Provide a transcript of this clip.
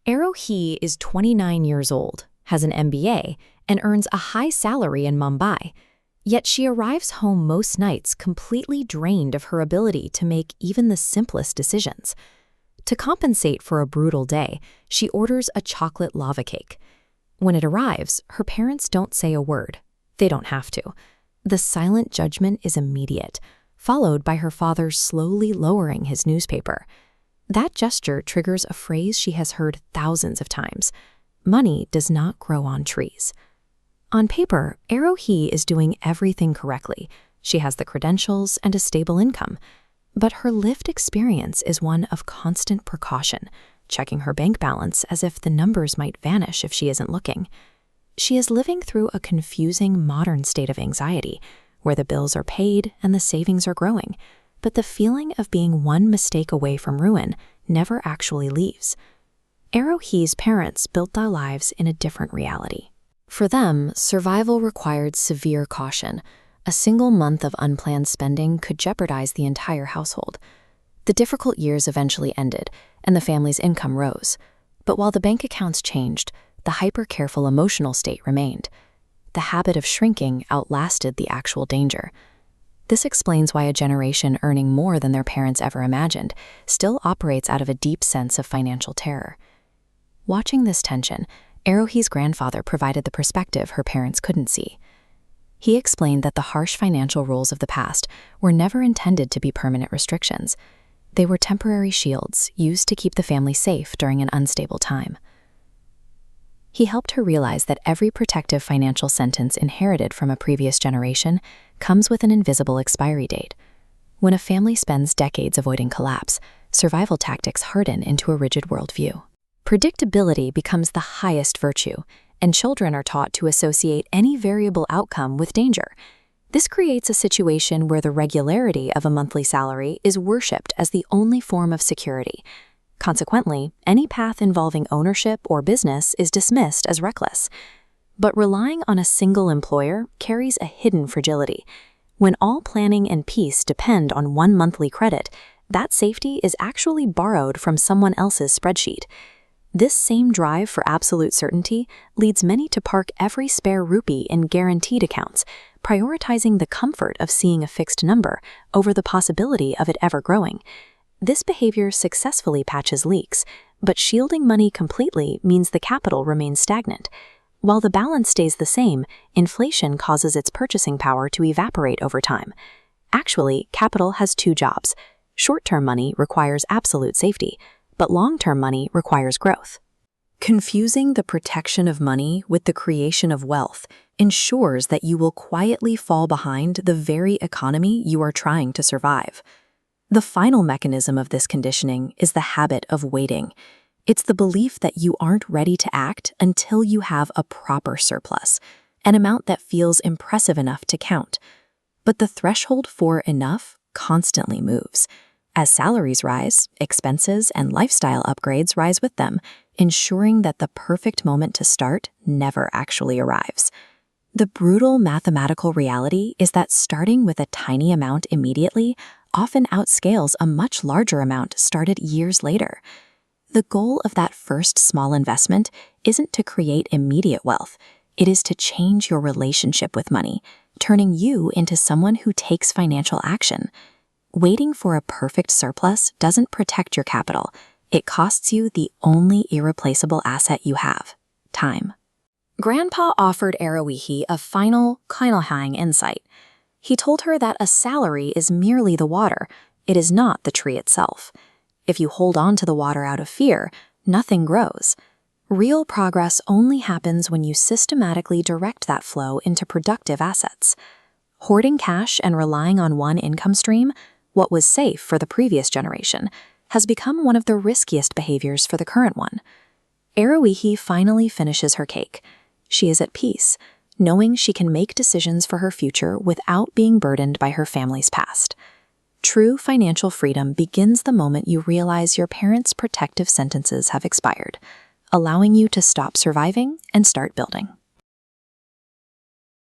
Aarohi is 29 years old, has an MBA, and earns a high salary in Mumbai. Yet she arrives home most nights completely drained of her ability to make even the simplest decisions. To compensate for a brutal day, she orders a chocolate lava cake. When it arrives, her parents don't say a word. They don't have to. The silent judgment is immediate, followed by her father slowly lowering his newspaper. That gesture triggers a phrase she has heard thousands of times: money does not grow on trees. On paper, Aarohi is doing everything correctly. She has the credentials and a stable income. But her lived experience is one of constant precaution, checking her bank balance as if the numbers might vanish if she isn't looking. She is living through a confusing modern state of anxiety, where the bills are paid and the savings are growing, but the feeling of being one mistake away from ruin never actually leaves. Aarohi's parents built their lives in a different reality. For them, survival required severe caution. A single month of unplanned spending could jeopardize the entire household. The difficult years eventually ended, and the family's income rose. But while the bank accounts changed, the hyper-careful emotional state remained. The habit of shrinking outlasted the actual danger. This explains why a generation earning more than their parents ever imagined still operates out of a deep sense of financial terror. Watching this tension, Aarohi's grandfather provided the perspective her parents couldn't see. He explained that the harsh financial rules of the past were never intended to be permanent restrictions. They were temporary shields used to keep the family safe during an unstable time. He helped her realize that every protective financial sentence inherited from a previous generation comes with an invisible expiry date. When a family spends decades avoiding collapse, survival tactics harden into a rigid worldview. Predictability becomes the highest virtue, and children are taught to associate any variable outcome with danger. This creates a situation where the regularity of a monthly salary is worshipped as the only form of security. Consequently, any path involving ownership or business is dismissed as reckless. But relying on a single employer carries a hidden fragility. When all planning and peace depend on one monthly credit, that safety is actually borrowed from someone else's spreadsheet. This same drive for absolute certainty leads many to park every spare rupee in guaranteed accounts, prioritizing the comfort of seeing a fixed number over the possibility of it ever growing. This behavior successfully patches leaks, but shielding money completely means the capital remains stagnant. While the balance stays the same, inflation causes its purchasing power to evaporate over time. Actually, capital has two jobs. Short-term money requires absolute safety, but long-term money requires growth. Confusing the protection of money with the creation of wealth ensures that you will quietly fall behind the very economy you are trying to survive. The final mechanism of this conditioning is the habit of waiting. It's the belief that you aren't ready to act until you have a proper surplus, an amount that feels impressive enough to count. But the threshold for enough constantly moves. As salaries rise, expenses and lifestyle upgrades rise with them, ensuring that the perfect moment to start never actually arrives. The brutal mathematical reality is that starting with a tiny amount immediately often outscales a much larger amount started years later. The goal of that first small investment isn't to create immediate wealth. It is to change your relationship with money, turning you into someone who takes financial action. Waiting for a perfect surplus doesn't protect your capital. It costs you the only irreplaceable asset you have: time. Grandpa offered Aarohi a final, clarifying insight. He told her that a salary is merely the water. It is not the tree itself. If you hold on to the water out of fear, nothing grows. Real progress only happens when you systematically direct that flow into productive assets. Hoarding cash and relying on one income stream, what was safe for the previous generation, has become one of the riskiest behaviors for the current one. Aarohi finally finishes her cake. She is at peace, knowing she can make decisions for her future without being burdened by her family's past. True financial freedom begins the moment you realize your parents' protective sentences have expired, allowing you to stop surviving and start building.